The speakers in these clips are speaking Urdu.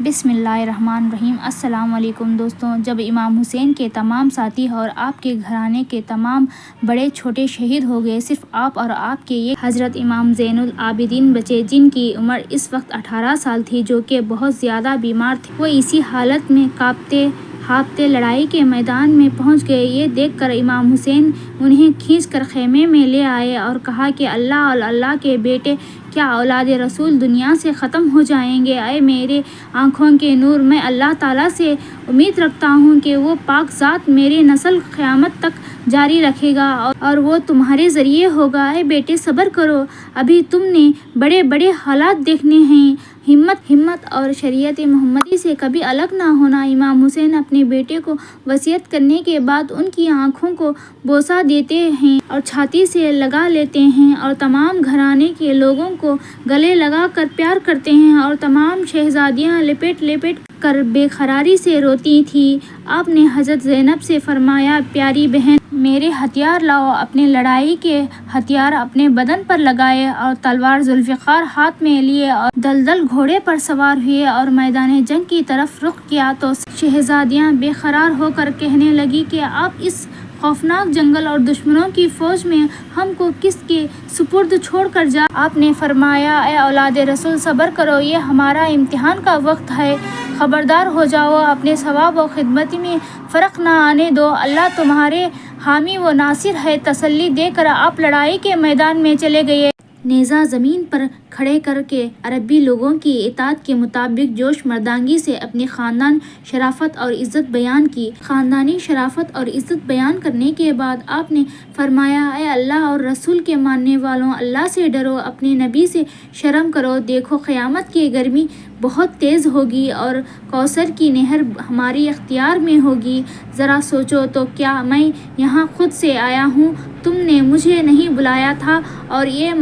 بسم اللہ الرحمن الرحیم۔ السلام علیکم دوستوں، جب امام حسین کے تمام ساتھی اور آپ کے گھرانے کے تمام بڑے چھوٹے شہید ہو گئے، صرف آپ اور آپ کے یہ حضرت امام زین العابدین بچے، جن کی عمر اس وقت 18 سال تھی، جو کہ بہت زیادہ بیمار تھے۔ وہ اسی حالت میں کانپتے ہانپتے لڑائی کے میدان میں پہنچ گئے۔ یہ دیکھ کر امام حسین انہیں کھینچ کر خیمے میں لے آئے اور کہا کہ اللہ اور اللہ کے بیٹے، کیا اولاد رسول دنیا سے ختم ہو جائیں گے؟ اے میرے آنکھوں کے نور، میں اللہ تعالیٰ سے امید رکھتا ہوں کہ وہ پاک ذات میری نسل قیامت تک جاری رکھے گا اور وہ تمہارے ذریعے ہوگا۔ اے بیٹے صبر کرو، ابھی تم نے بڑے بڑے حالات دیکھنے ہیں۔ ہمت اور شریعت محمدی سے کبھی الگ نہ ہونا۔ امام حسین اپنے بیٹے کو وصیت کرنے کے بعد ان کی آنکھوں کو بوسہ دیتے ہیں اور چھاتی سے لگا لیتے ہیں اور تمام گھرانے کے لوگوں کو گلے لگا کر پیار کرتے ہیں، اور تمام شہزادیاں لپٹ لپٹ کر بے قراری سے روتی تھیں۔ آپ نے حضرت زینب سے فرمایا، پیاری بہن، میرے ہتھیار لاؤ۔ اپنے لڑائی کے ہتھیار اپنے بدن پر لگائے اور تلوار ذوالفقار ہاتھ میں لیے اور دلدل گھوڑے پر سوار ہوئے اور میدان جنگ کی طرف رخ کیا تو شہزادیاں بے قرار ہو کر کہنے لگی کہ آپ اس خوفناک جنگل اور دشمنوں کی فوج میں ہم کو کس کے سپرد چھوڑ کر جا؟ آپ نے فرمایا، اے اولاد رسول صبر کرو، یہ ہمارا امتحان کا وقت ہے، خبردار ہو جاؤ، اپنے ثواب و خدمت میں فرق نہ آنے دو، اللہ تمہارے حامی و ناصر ہے۔ تسلی دے کر آپ لڑائی کے میدان میں چلے گئے۔ نیزہ زمین پر کھڑے کر کے عربی لوگوں کی اطاعت کے مطابق جوش مردانگی سے اپنی خاندان شرافت اور عزت بیان کی۔ خاندانی شرافت اور عزت بیان کرنے کے بعد آپ نے فرمایا، اے اللہ اور رسول کے ماننے والوں، اللہ سے ڈرو، اپنے نبی سے شرم کرو۔ دیکھو قیامت کی گرمی بہت تیز ہوگی اور کوثر کی نہر ہماری اختیار میں ہوگی۔ ذرا سوچو تو، کیا میں یہاں خود سے آیا ہوں؟ تم نے مجھے نہیں بلایا تھا اور یہ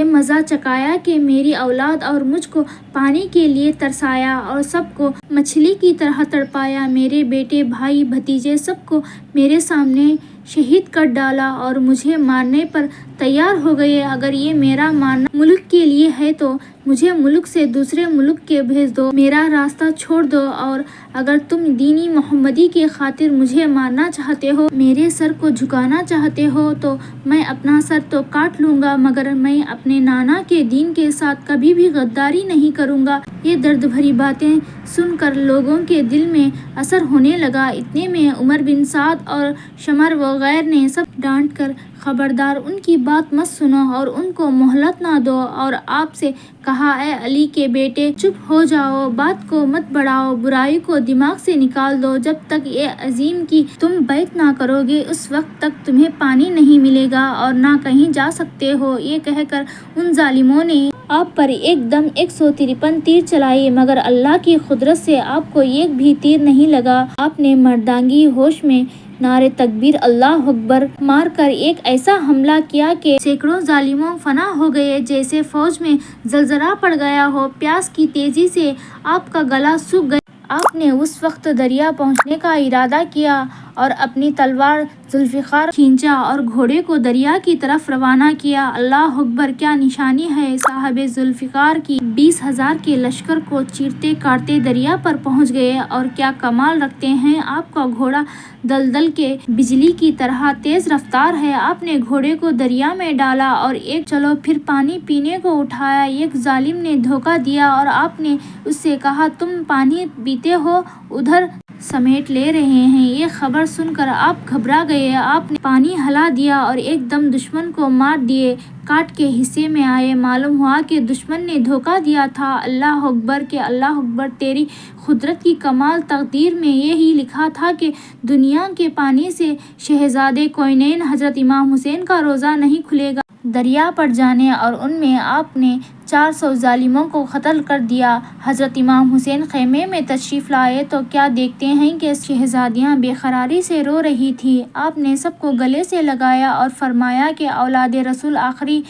مزہ چکھایا کہ میری اولاد اور مجھ کو پانی کے لیے ترسایا اور سب کو مچھلی کی طرح تڑپایا۔ میرے بیٹے، بھائی، بھتیجے سب کو میرے سامنے شہید کر ڈالا اور مجھے مارنے پر تیار ہو گئے۔ اگر یہ میرا مارنا ملک کے لیے ہے تو مجھے ملک سے دوسرے ملک کے بھیج دو، میرا راستہ چھوڑ دو، اور اگر تم دین محمدی کی خاطر مجھے مارنا چاہتے ہو، میرے سر کو جھکانا چاہتے ہو تو میں اپنا سر تو کاٹ لوں گا، مگر میں اپنے نانا کے دین کے ساتھ کبھی بھی غداری نہیں کروں گا۔ یہ درد بھری باتیں سن کر لوگوں کے دل میں اثر ہونے لگا۔ اتنے میں عمر بن سعد اور شمر وغیرہ نے سب ڈانٹ کر، خبردار، ان کی بات مت سنو اور ان کو مہلت نہ دو، اور آپ سے کہا، اے علی کے بیٹے، چپ ہو جاؤ، بات کو مت بڑھاؤ، برائی کو دماغ سے نکال دو، جب تک یہ عزم کی تم بیعت نہ کرو گے اس وقت تک تمہیں پانی نہیں ملے گا اور نہ کہیں جا سکتے ہو۔ یہ کہہ کر ان ظالموں نے آپ پر ایک دم 153 تیر چلائے، مگر اللہ کی قدرت سے آپ کو ایک بھی تیر نہیں لگا۔ آپ نے مردانگی ہوش میں نعرہ تکبیر اللہ اکبر مار کر ایک ایسا حملہ کیا کہ سینکڑوں ظالموں فنا ہو گئے، جیسے فوج میں زلزلہ پڑ گیا ہو۔ پیاس کی تیزی سے آپ کا گلا سوکھ گیا۔ آپ نے اس وقت دریا پہنچنے کا ارادہ کیا اور اپنی تلوار ذوالفقار کھینچا اور گھوڑے کو دریا کی طرف روانہ کیا۔ اللہ اکبر! کیا نشانی ہے! صاحب ذوالفقار کی 20,000 کے لشکر کو چیرتے کاٹتے دریا پر پہنچ گئے، اور کیا کمال رکھتے ہیں آپ کا گھوڑا! دلدل کے بجلی کی طرح تیز رفتار ہے۔ آپ نے گھوڑے کو دریا میں ڈالا اور ایک چلو پھر پانی پینے کو اٹھایا۔ ایک ظالم نے دھوکہ دیا اور آپ نے اس سے کہا، تم پانی پیتے ہو، ادھر سمیٹ لے رہے ہیں۔ یہ خبر سن کر آپ گھبرا گئے۔ آپ نے پانی ہلا دیا اور ایک دم دشمن کو مار دیے کاٹ کے حصے میں آئے۔ معلوم ہوا کہ دشمن نے دھوکہ دیا تھا۔ اللہ اکبر کہ اللہ اکبر! تیری قدرت کی کمال! تقدیر میں یہی لکھا تھا کہ دنیا کے پانی سے شہزادے کونین حضرت امام حسین کا روزہ نہیں کھلے گا۔ دریا پر جانے اور ان میں آپ نے 400 ظالموں کو قتل کر دیا۔ حضرت امام حسین خیمے میں تشریف لائے تو کیا دیکھتے ہیں کہ شہزادیاں بے قراری سے رو رہی تھیں۔ آپ نے سب کو گلے سے لگایا اور فرمایا کہ اولاد رسول آخری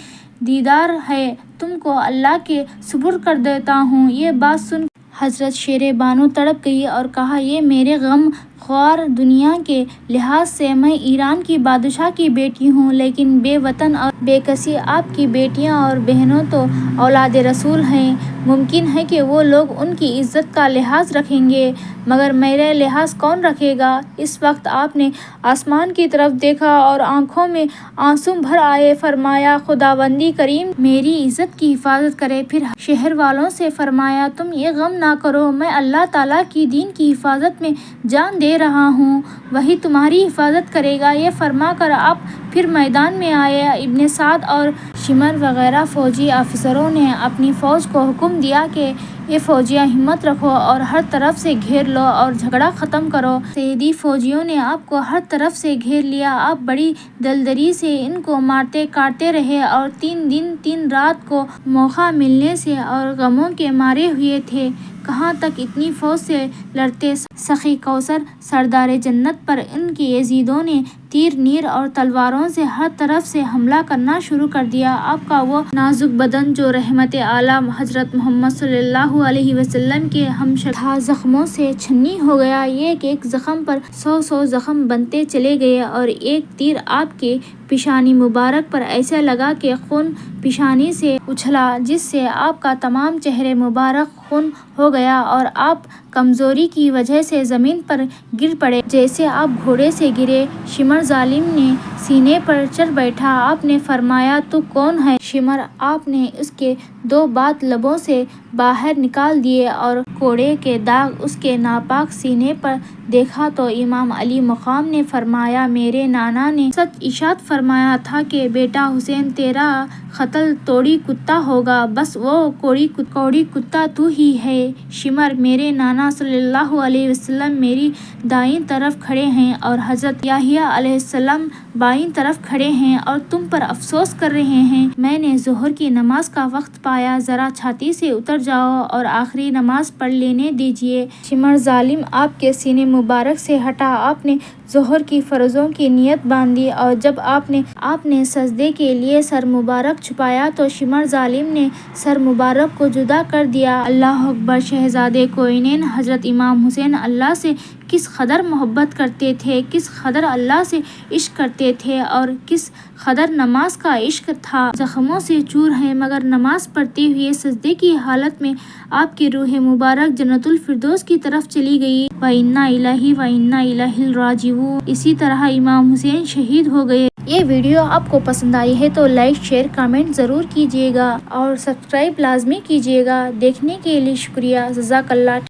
دیدار ہے، تم کو اللہ کے سپرد کر دیتا ہوں۔ یہ بات سن حضرت شیر بانو تڑپ گئی اور کہا، یہ میرے غم خوار دنیا کے لحاظ سے میں ایران کی بادشاہ کی بیٹی ہوں، لیکن بے وطن اور بے کسی آپ کی بیٹیاں اور بہنوں تو اولاد رسول ہیں، ممکن ہے کہ وہ لوگ ان کی عزت کا لحاظ رکھیں گے، مگر میرا لحاظ کون رکھے گا؟ اس وقت آپ نے آسمان کی طرف دیکھا اور آنکھوں میں آنسو بھر آئے۔ فرمایا خداوند کریم میری عزت کی حفاظت کرے۔ پھر شہر والوں سے فرمایا تم یہ غم نہ کرو، میں اللہ تعالیٰ کی دین کی حفاظت میں جان دے رہا ہوں، وہی تمہاری حفاظت کرے گا۔ یہ فرما کر آپ پھر میدان میں آئے۔ ابن سعد اور شمر وغیرہ فوجی افسروں نے اپنی فوج کو حکم دیا کہ اے فوجیوں ہمت رکھو اور ہر طرف سے گھیر لو اور جھگڑا ختم کرو۔ صیدی فوجیوں نے آپ کو ہر طرف سے گھیر لیا۔ آپ بڑی دلدری سے ان کو مارتے کاٹتے رہے اور 3 دن 3 رات کو موقع ملنے سے اور غموں کے مارے ہوئے تھے۔ کہاں تک اتنی فوج سے لڑتے؟ سخی کوثر سردار جنت پر ان کے یزیدوں نے تیر نیر اور تلواروں سے ہر طرف سے حملہ کرنا شروع کر دیا۔ آپ کا وہ نازک بدن جو رحمت عالم حضرت محمد صلی اللہ علیہ وسلم کے ہمشکل تھا، زخموں سے چھنی ہو گیا۔ ایک ایک زخم پر 100 زخم بنتے چلے گئے اور ایک تیر آپ کے پیشانی مبارک پر ایسا لگا کہ خون پیشانی سے اچھلا، جس سے آپ کا تمام چہرہ مبارک خون ہو گیا اور آپ کمزوری کی وجہ سے زمین پر گر پڑے جیسے آپ گھوڑے سے گرے۔ شمر ظالم نے سینے پر چڑھ بیٹھا۔ آپ نے فرمایا تو کون ہے شمر؟ آپ نے اس کے 2 بات لبوں سے باہر نکال دیے اور کوڑے کے داغ اس کے ناپاک سینے پر دیکھا تو امام علی مقام نے فرمایا میرے نانا نے سچ ارشاد فرمایا تھا کہ بیٹا حسین تیرا قتل توڑی کتا ہوگا، بس وہ کوڑی کتا تو ہی ہے۔ شمر میرے نانا صلی اللہ علیہ وسلم میری دائیں طرف کھڑے ہیں اور حضرت یحییٰ علیہ السلام بائیں طرف کھڑے ہیں اور تم پر افسوس کر رہے ہیں۔ میں نے ظہر کی نماز کا وقت پایا، ذرا چھاتی سے اتر جاؤ اور آخری نماز پڑھ لینے دیجیے۔ شمر ظالم آپ کے سینے مبارک سے ہٹا۔ آپ نے ظہر کی فرضوں کی نیت باندھی اور جب آپ نے سجدے کے لیے سر مبارک چھپایا تو شمر ظالم نے سر مبارک کو جدا کر دیا۔ اللہ اکبر! شہزادے کوہینین حضرت امام حسین اللہ سے کس قدر محبت کرتے تھے، کس قدر اللہ سے عشق کرتے تھے اور کس قدر نماز کا عشق تھا۔ زخموں سے چور ہیں مگر نماز پڑھتے ہوئے سجدے کی حالت میں آپ کی روح مبارک جنت الفردوس کی طرف چلی گئی۔ وَإِنَّا إِلَيْهِ وَإِنَّا إِلَيْهِ رَاجِعُونَ۔ اسی طرح امام حسین شہید ہو گئے۔ یہ ویڈیو آپ کو پسند آئی ہے تو لائک شیئر کامنٹ ضرور کیجیے گا اور سبسکرائب لازمی کیجیے گا۔ دیکھنے کے لیے شکریہ۔ جزاک اللہ۔